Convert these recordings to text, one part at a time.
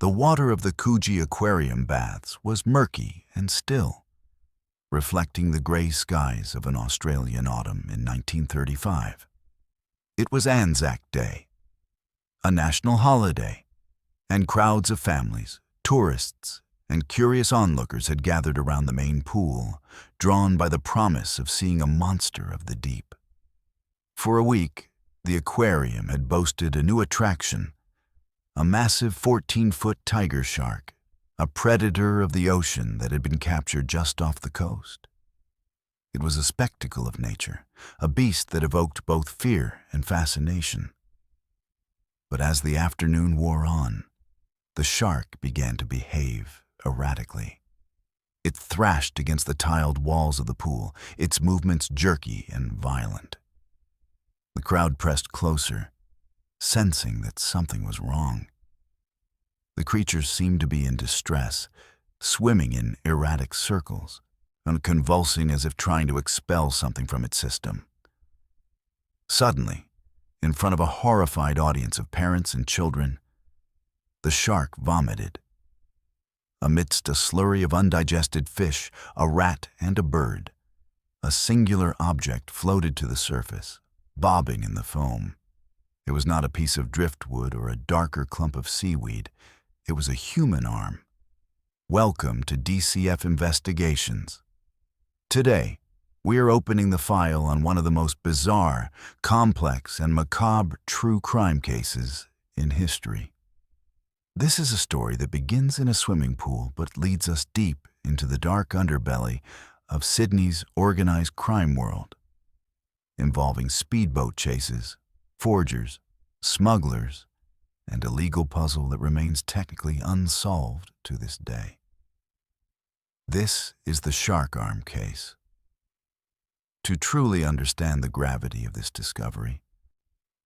The water of the Coogee Aquarium baths was murky and still, reflecting the gray skies of an Australian autumn in 1935. It was Anzac Day, a national holiday, and crowds of families, tourists, and curious onlookers had gathered around the main pool, drawn by the promise of seeing a monster of the deep. For a week, the aquarium had boasted a new attraction, a massive 14-foot tiger shark, a predator of the ocean that had been captured just off the coast. It was a spectacle of nature, a beast that evoked both fear and fascination. But as the afternoon wore on, the shark began to behave erratically. It thrashed against the tiled walls of the pool, its movements jerky and violent. The crowd pressed closer, sensing that something was wrong. The creature seemed to be in distress, swimming in erratic circles, and convulsing as if trying to expel something from its system. Suddenly, in front of a horrified audience of parents and children, the shark vomited. Amidst a slurry of undigested fish, a rat, and a bird, a singular object floated to the surface, bobbing in the foam. It was not a piece of driftwood or a darker clump of seaweed. It was a human arm. Welcome to DCF Investigations. Today, we are opening the file on one of the most bizarre, complex, and macabre true crime cases in history. This is a story that begins in a swimming pool but leads us deep into the dark underbelly of Sydney's organized crime world, involving speedboat chases, forgers, smugglers, and a legal puzzle that remains technically unsolved to this day. This is the shark arm case. To truly understand the gravity of this discovery,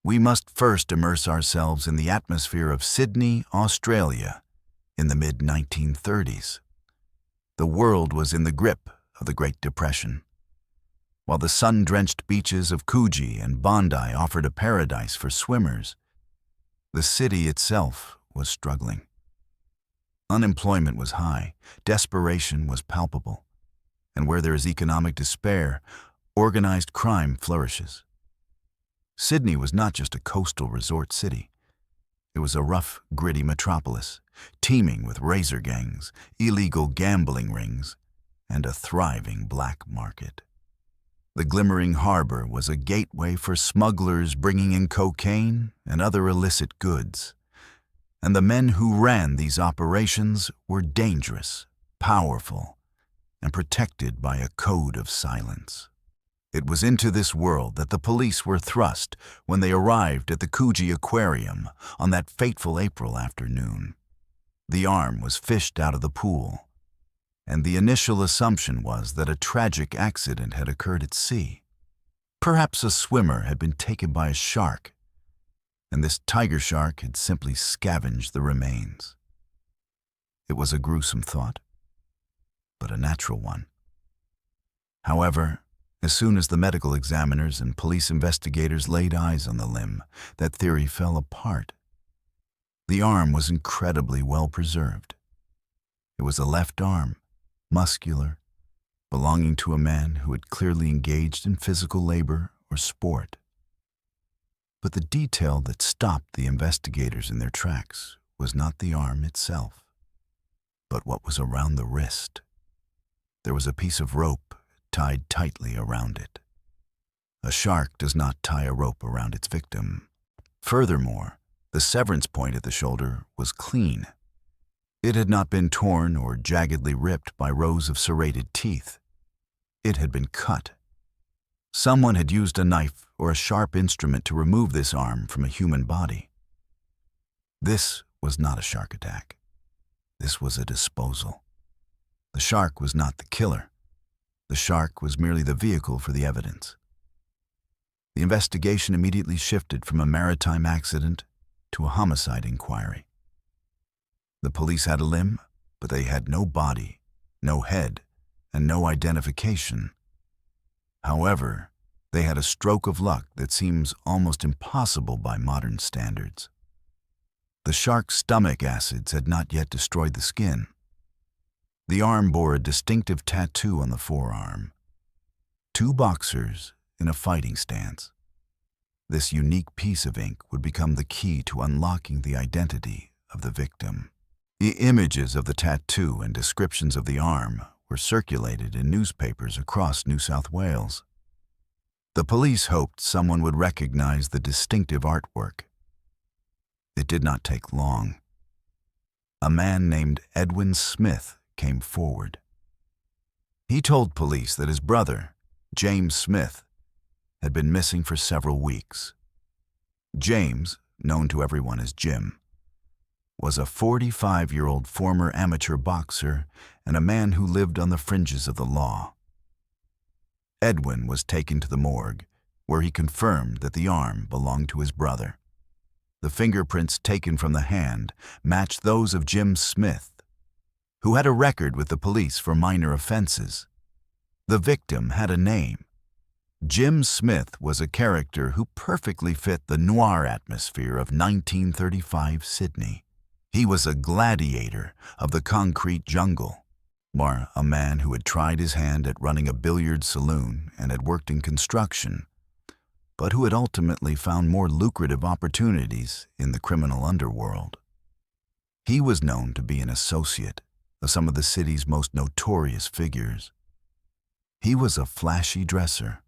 we must first immerse ourselves in the atmosphere of Sydney, Australia, in the mid-1930s. The world was in the grip of the Great Depression. While the sun-drenched beaches of Coogee and Bondi offered a paradise for swimmers, the city itself was struggling. Unemployment was high, desperation was palpable, and where there is economic despair, organized crime flourishes. Sydney was not just a coastal resort city. It was a rough, gritty metropolis, teeming with razor gangs, illegal gambling rings, and a thriving black market. The glimmering harbor was a gateway for smugglers bringing in cocaine and other illicit goods. And the men who ran these operations were dangerous, powerful, and protected by a code of silence. It was into this world that the police were thrust when they arrived at the Coogee Aquarium on that fateful April afternoon. The arm was fished out of the pool, and the initial assumption was that a tragic accident had occurred at sea. Perhaps a swimmer had been taken by a shark, and this tiger shark had simply scavenged the remains. It was a gruesome thought, but a natural one. However, as soon as the medical examiners and police investigators laid eyes on the limb, that theory fell apart. The arm was incredibly well preserved. It was a left arm, muscular, belonging to a man who had clearly engaged in physical labor or sport. But the detail that stopped the investigators in their tracks was not the arm itself, but what was around the wrist. There was a piece of rope tied tightly around it. A shark does not tie a rope around its victim. Furthermore, the severance point at the shoulder was clean. It had not been torn or jaggedly ripped by rows of serrated teeth. It had been cut. Someone had used a knife or a sharp instrument to remove this arm from a human body. This was not a shark attack. This was a disposal. The shark was not the killer. The shark was merely the vehicle for the evidence. The investigation immediately shifted from a maritime accident to a homicide inquiry. The police had a limb, but they had no body, no head, and no identification. However, they had a stroke of luck that seems almost impossible by modern standards. The shark's stomach acids had not yet destroyed the skin. The arm bore a distinctive tattoo on the forearm. Two boxers in a fighting stance. This unique piece of ink would become the key to unlocking the identity of the victim. The images of the tattoo and descriptions of the arm were circulated in newspapers across New South Wales. The police hoped someone would recognize the distinctive artwork. It did not take long. A man named Edwin Smith came forward. He told police that his brother, James Smith, had been missing for several weeks. James, known to everyone as Jim, was a 45-year-old former amateur boxer and a man who lived on the fringes of the law. Edwin was taken to the morgue, where he confirmed that the arm belonged to his brother. The fingerprints taken from the hand matched those of Jim Smith, who had a record with the police for minor offenses. The victim had a name. Jim Smith was a character who perfectly fit the noir atmosphere of 1935 Sydney. He was a gladiator of the concrete jungle, or a man who had tried his hand at running a billiard saloon and had worked in construction, but who had ultimately found more lucrative opportunities in the criminal underworld. He was known to be an associate of some of the city's most notorious figures. He was a flashy dresser,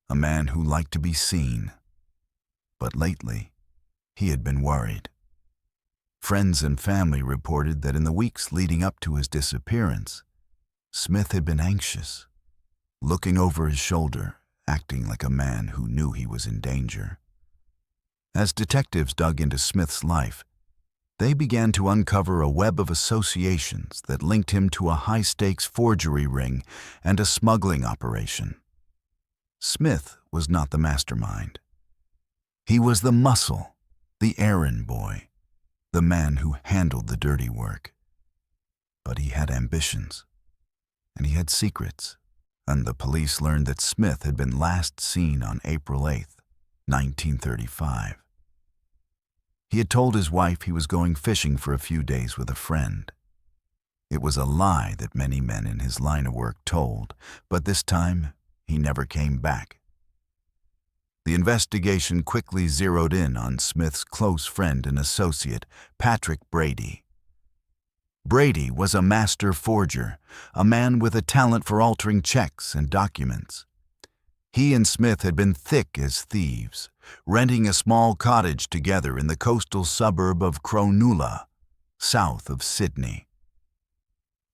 a man who liked to be seen. But lately, he had been worried. Friends and family reported that in the weeks leading up to his disappearance, Smith had been anxious, looking over his shoulder, acting like a man who knew he was in danger. As detectives dug into Smith's life, they began to uncover a web of associations that linked him to a high-stakes forgery ring and a smuggling operation. Smith was not the mastermind. He was the muscle, the errand boy, the man who handled the dirty work. But he had ambitions, and he had secrets, and the police learned that Smith had been last seen on April 8th, 1935. He had told his wife he was going fishing for a few days with a friend. It was a lie that many men in his line of work told, but this time he never came back. The investigation quickly zeroed in on Smith's close friend and associate, Patrick Brady. Brady was a master forger, a man with a talent for altering checks and documents. He and Smith had been thick as thieves, renting a small cottage together in the coastal suburb of Cronulla, south of Sydney.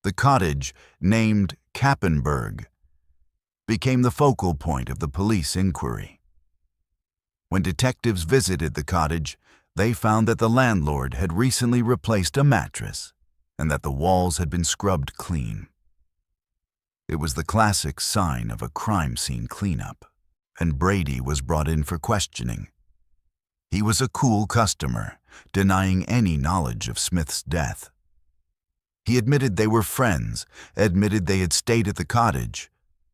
The cottage, named Cappenberg, became the focal point of the police inquiry. When detectives visited the cottage, they found that the landlord had recently replaced a mattress and that the walls had been scrubbed clean. It was the classic sign of a crime scene cleanup, and Brady was brought in for questioning. He was a cool customer, denying any knowledge of Smith's death. He admitted they were friends, admitted they had stayed at the cottage,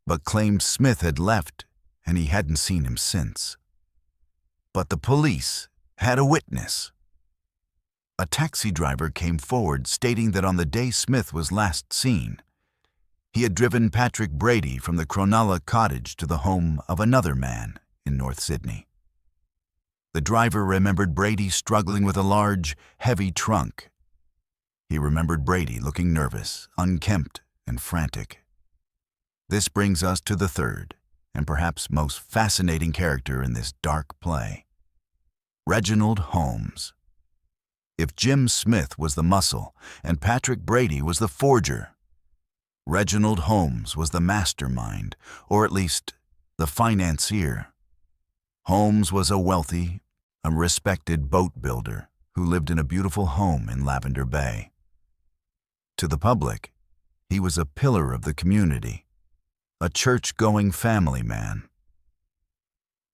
but claimed Smith had left and he hadn't seen him since. But the police had a witness. A taxi driver came forward stating that on the day Smith was last seen, he had driven Patrick Brady from the Cronulla cottage to the home of another man in North Sydney. The driver remembered Brady struggling with a large, heavy trunk. He remembered Brady looking nervous, unkempt, and frantic. This brings us to the third, and perhaps most fascinating character in this dark play, Reginald Holmes. If Jim Smith was the muscle and Patrick Brady was the forger, Reginald Holmes was the mastermind, or at least the financier. Holmes was a wealthy, respected boat builder who lived in a beautiful home in Lavender Bay. To the public, he was a pillar of the community, a church-going family man.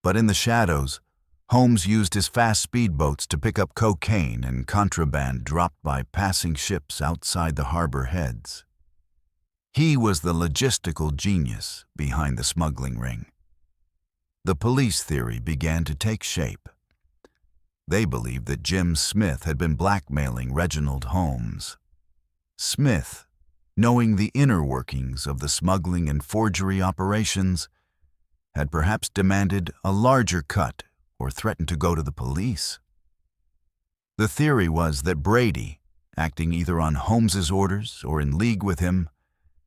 But in the shadows, Holmes used his fast speedboats to pick up cocaine and contraband dropped by passing ships outside the harbor heads. He was the logistical genius behind the smuggling ring. The police theory began to take shape. They believed that Jim Smith had been blackmailing Reginald Holmes. Smith, knowing the inner workings of the smuggling and forgery operations, had perhaps demanded a larger cut or threatened to go to the police. The theory was that Brady, acting either on Holmes's orders or in league with him,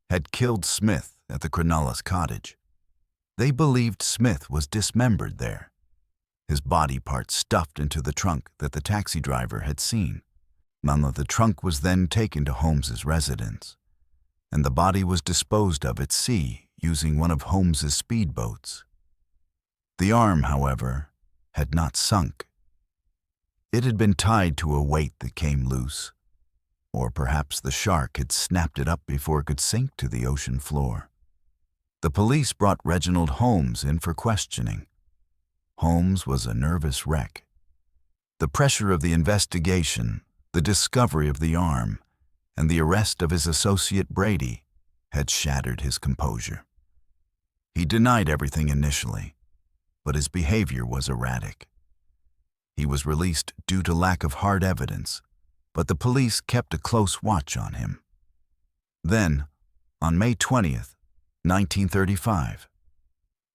had killed Smith at the Cronulla's cottage. They believed Smith was dismembered there, his body parts stuffed into the trunk that the taxi driver had seen. The trunk was then taken to Holmes's residence, and the body was disposed of at sea using one of Holmes's speedboats. The arm, however, had not sunk. It had been tied to a weight that came loose, or perhaps the shark had snapped it up before it could sink to the ocean floor. The police brought Reginald Holmes in for questioning. Holmes was a nervous wreck. The pressure of the investigation, the discovery of the arm, and the arrest of his associate Brady had shattered his composure. He denied everything initially, but his behavior was erratic. He was released due to lack of hard evidence, but the police kept a close watch on him. Then, on May 20th, 1935,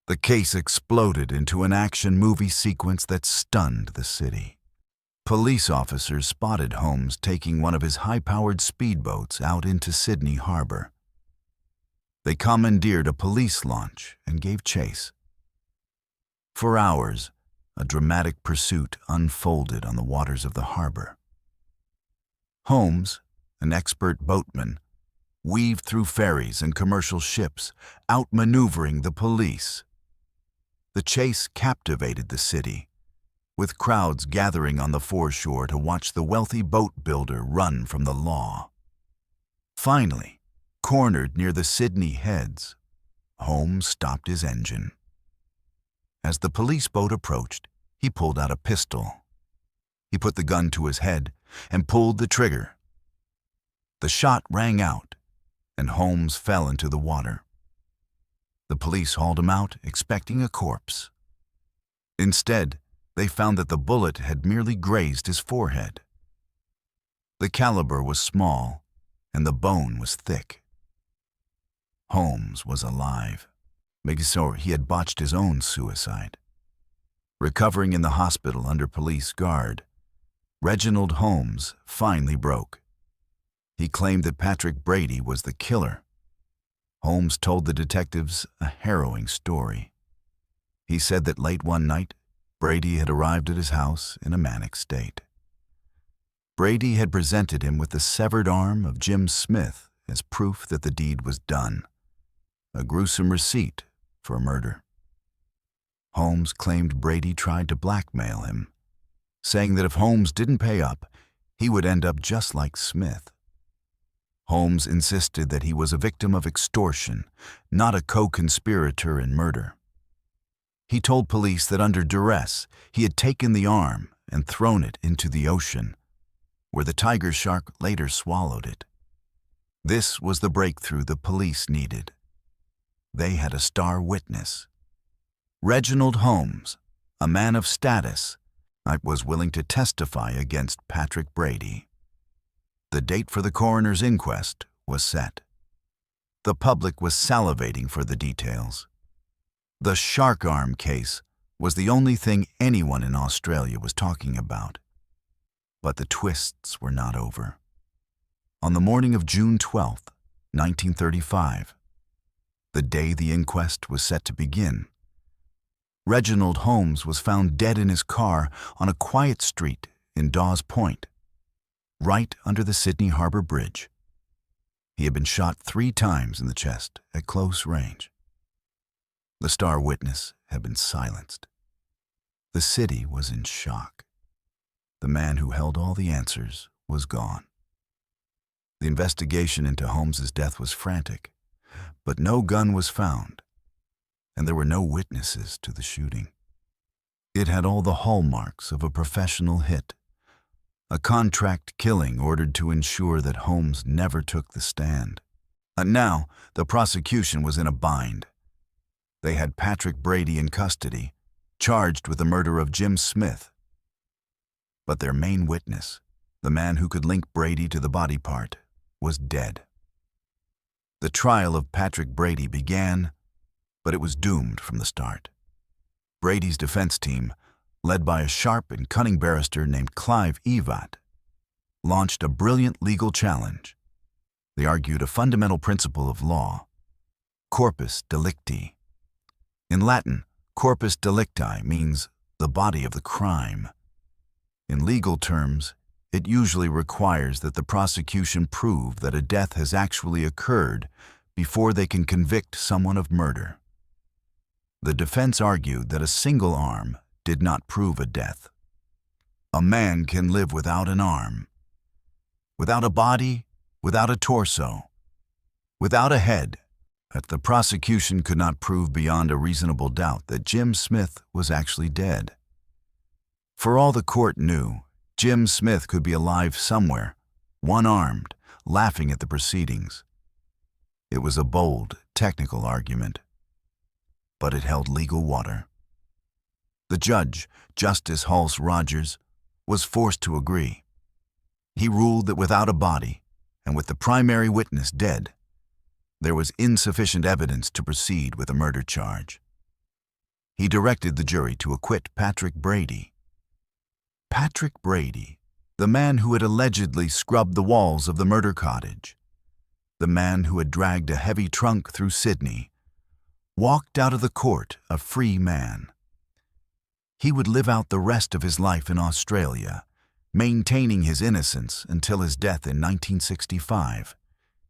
the case exploded into an action movie sequence that stunned the city. Police officers spotted Holmes taking one of his high-powered speedboats out into Sydney Harbor. They commandeered a police launch and gave chase. For hours, a dramatic pursuit unfolded on the waters of the harbor. Holmes, an expert boatman, weaved through ferries and commercial ships, outmaneuvering the police. The chase captivated the city, with crowds gathering on the foreshore to watch the wealthy boat builder run from the law. Finally, cornered near the Sydney Heads, Holmes stopped his engine. As the police boat approached, he pulled out a pistol. He put the gun to his head and pulled the trigger. The shot rang out, and Holmes fell into the water. The police hauled him out, expecting a corpse. Instead, they found that the bullet had merely grazed his forehead. The caliber was small, and the bone was thick. Holmes was alive. Maybe so he had botched his own suicide. Recovering in the hospital under police guard, Reginald Holmes finally broke. He claimed that Patrick Brady was the killer. Holmes told the detectives a harrowing story. He said that late one night, Brady had arrived at his house in a manic state. Brady had presented him with the severed arm of Jim Smith as proof that the deed was done, a gruesome receipt for murder. Holmes claimed Brady tried to blackmail him, saying that if Holmes didn't pay up, he would end up just like Smith. Holmes insisted that he was a victim of extortion, not a co-conspirator in murder. He told police that under duress, he had taken the arm and thrown it into the ocean, where the tiger shark later swallowed it. This was the breakthrough the police needed. They had a star witness. Reginald Holmes, a man of status, was willing to testify against Patrick Brady. The date for the coroner's inquest was set. The public was salivating for the details. The shark arm case was the only thing anyone in Australia was talking about. But the twists were not over. On the morning of June 12, 1935, the day the inquest was set to begin, Reginald Holmes was found dead in his car on a quiet street in Dawes Point, right under the Sydney Harbour Bridge. He had been shot 3 times in the chest at close range. The star witness had been silenced. The city was in shock. The man who held all the answers was gone. The investigation into Holmes's death was frantic, but no gun was found, and there were no witnesses to the shooting. It had all the hallmarks of a professional hit, a contract killing ordered to ensure that Holmes never took the stand. And now, the prosecution was in a bind. They had Patrick Brady in custody, charged with the murder of Jim Smith. But their main witness, the man who could link Brady to the body part, was dead. The trial of Patrick Brady began, but it was doomed from the start. Brady's defense team, led by a sharp and cunning barrister named Clive Evatt, launched a brilliant legal challenge. They argued a fundamental principle of law, Corpus Delicti. In Latin, Corpus Delicti means the body of the crime. In legal terms, it usually requires that the prosecution prove that a death has actually occurred before they can convict someone of murder. The defense argued that a single arm did not prove a death. A man can live without an arm, without a body, without a torso, without a head. That the prosecution could not prove beyond a reasonable doubt that Jim Smith was actually dead. For all the court knew, Jim Smith could be alive somewhere, one-armed, laughing at the proceedings. It was a bold, technical argument, but it held legal water. The judge, Justice Hulse Rogers, was forced to agree. He ruled that without a body, and with the primary witness dead, there was insufficient evidence to proceed with a murder charge. He directed the jury to acquit Patrick Brady. Patrick Brady, the man who had allegedly scrubbed the walls of the murder cottage, the man who had dragged a heavy trunk through Sydney, walked out of the court a free man. He would live out the rest of his life in Australia, maintaining his innocence until his death in 1965.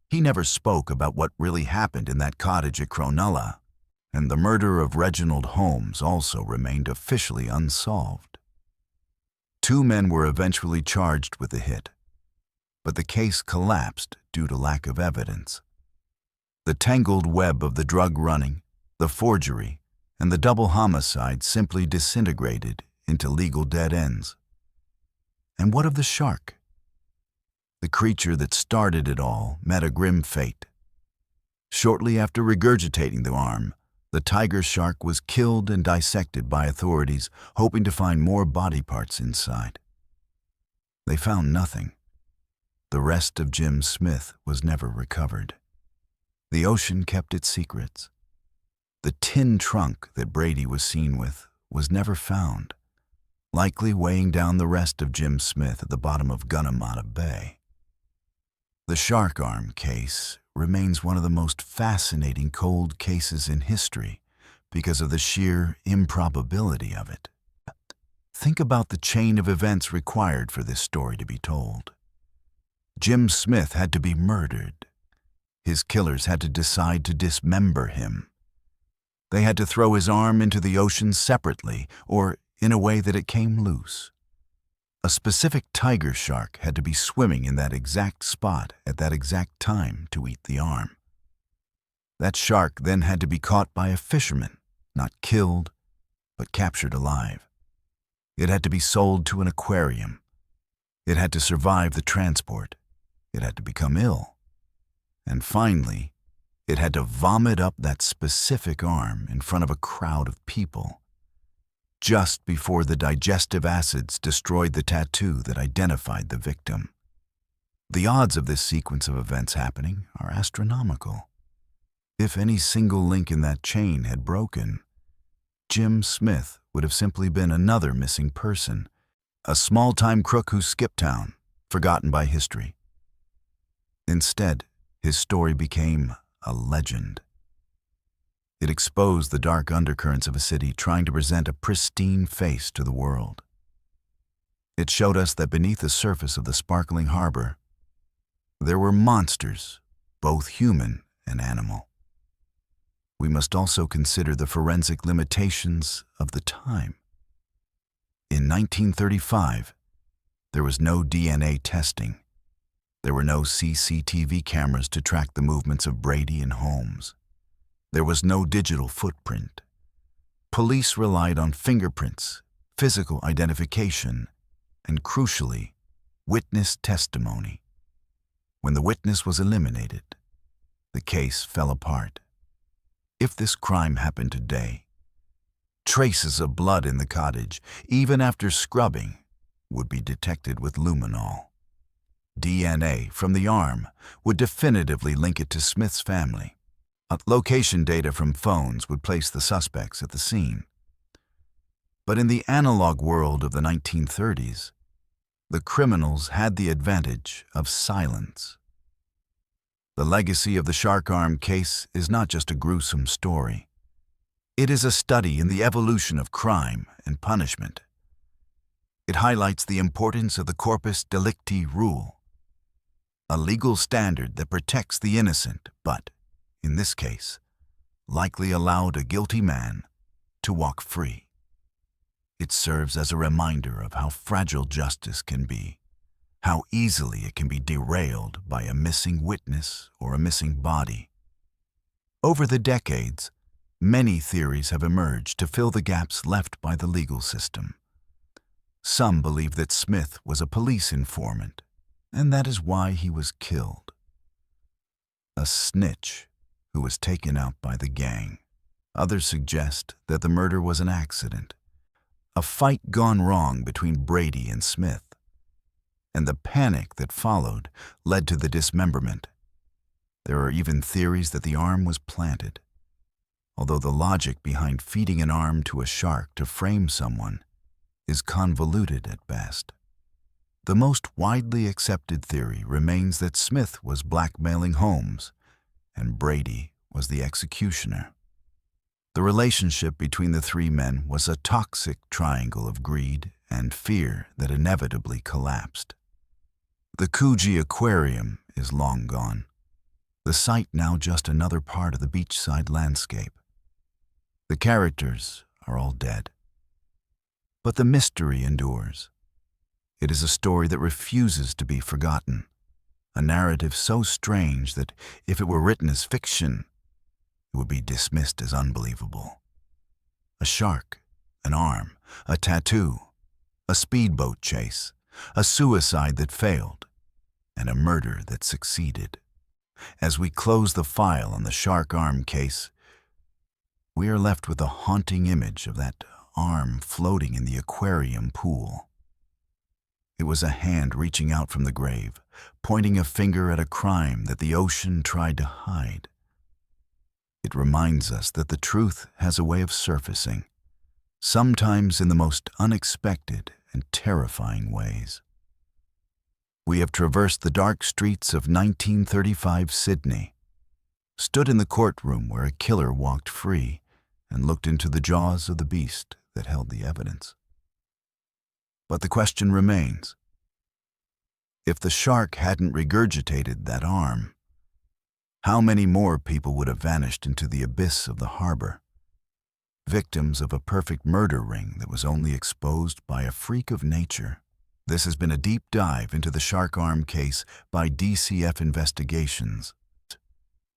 He never spoke about what really happened in that cottage at Cronulla, and the murder of Reginald Holmes also remained officially unsolved. 2 men were eventually charged with the hit, but the case collapsed due to lack of evidence. The tangled web of the drug running, the forgery, and the double homicide simply disintegrated into legal dead ends. And what of the shark? The creature that started it all met a grim fate. Shortly after regurgitating the arm, the tiger shark was killed and dissected by authorities, hoping to find more body parts inside. They found nothing. The rest of Jim Smith was never recovered. The ocean kept its secrets. The tin trunk that Brady was seen with was never found, likely weighing down the rest of Jim Smith at the bottom of Gunnamatta Bay. The shark arm case remains one of the most fascinating cold cases in history because of the sheer improbability of it. Think about the chain of events required for this story to be told. Jim Smith had to be murdered. His killers had to decide to dismember him. They had to throw his arm into the ocean separately or in a way that it came loose. A specific tiger shark had to be swimming in that exact spot at that exact time to eat the arm. That shark then had to be caught by a fisherman, not killed, but captured alive. It had to be sold to an aquarium. It had to survive the transport. It had to become ill. And finally, it had to vomit up that specific arm in front of a crowd of people, just before the digestive acids destroyed the tattoo that identified the victim. The odds of this sequence of events happening are astronomical. If any single link in that chain had broken, Jim Smith would have simply been another missing person, a small-time crook who skipped town, forgotten by history. Instead, his story became a legend. It exposed the dark undercurrents of a city trying to present a pristine face to the world. It showed us that beneath the surface of the sparkling harbor, there were monsters, both human and animal. We must also consider the forensic limitations of the time. In 1935, there was no DNA testing. There were no CCTV cameras to track the movements of Brady and Holmes. There was no digital footprint. Police relied on fingerprints, physical identification, and crucially, witness testimony. When the witness was eliminated, the case fell apart. If this crime happened today, traces of blood in the cottage, even after scrubbing, would be detected with luminol. DNA from the arm would definitively link it to Smith's family. Location data from phones would place the suspects at the scene. But in the analog world of the 1930s, the criminals had the advantage of silence. The legacy of the shark arm case is not just a gruesome story. It is a study in the evolution of crime and punishment. It highlights the importance of the Corpus Delicti rule, a legal standard that protects the innocent but, in this case, likely allowed a guilty man to walk free. It serves as a reminder of how fragile justice can be, how easily it can be derailed by a missing witness or a missing body. Over the decades, many theories have emerged to fill the gaps left by the legal system. Some believe that Smith was a police informant, and that is why he was killed. A snitch who was taken out by the gang. Others suggest that the murder was an accident, a fight gone wrong between Brady and Smith, and the panic that followed led to the dismemberment. There are even theories that the arm was planted, although the logic behind feeding an arm to a shark to frame someone is convoluted at best. The most widely accepted theory remains that Smith was blackmailing Holmes and Brady was the executioner. The relationship between the three men was a toxic triangle of greed and fear that inevitably collapsed. The Coogee Aquarium is long gone, the site now just another part of the beachside landscape. The characters are all dead. But the mystery endures. It is a story that refuses to be forgotten, a narrative so strange that if it were written as fiction, it would be dismissed as unbelievable. A shark, an arm, a tattoo, a speedboat chase, a suicide that failed, and a murder that succeeded. As we close the file on the shark arm case, we are left with a haunting image of that arm floating in the aquarium pool. It was a hand reaching out from the grave, pointing a finger at a crime that the ocean tried to hide. It reminds us that the truth has a way of surfacing, sometimes in the most unexpected and terrifying ways. We have traversed the dark streets of 1935 Sydney, stood in the courtroom where a killer walked free, and looked into the jaws of the beast that held the evidence. But the question remains, if the shark hadn't regurgitated that arm, how many more people would have vanished into the abyss of the harbor, victims of a perfect murder ring that was only exposed by a freak of nature? This has been a deep dive into the shark arm case by DCF Investigations.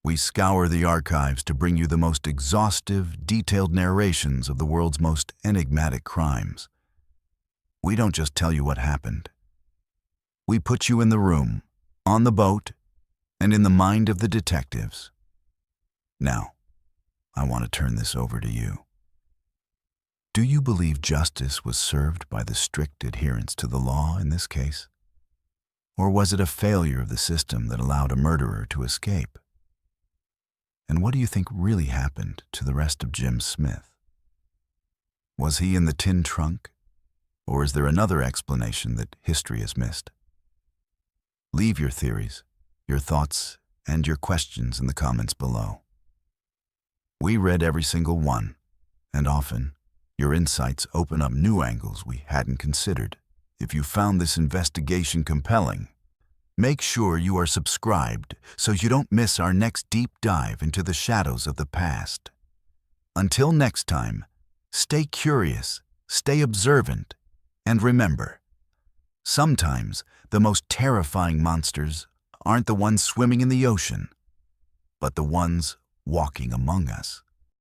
We scour the archives to bring you the most exhaustive, detailed narrations of the world's most enigmatic crimes. We don't just tell you what happened. We put you in the room, on the boat, and in the mind of the detectives. Now, I want to turn this over to you. Do you believe justice was served by the strict adherence to the law in this case? Or was it a failure of the system that allowed a murderer to escape? And what do you think really happened to the rest of Jim Smith? Was he in the tin trunk? Or is there another explanation that history has missed? Leave your theories, your thoughts, and your questions in the comments below. We read every single one, and often, your insights open up new angles we hadn't considered. If you found this investigation compelling, make sure you are subscribed so you don't miss our next deep dive into the shadows of the past. Until next time, stay curious, stay observant, and remember, sometimes the most terrifying monsters aren't the ones swimming in the ocean, but the ones walking among us.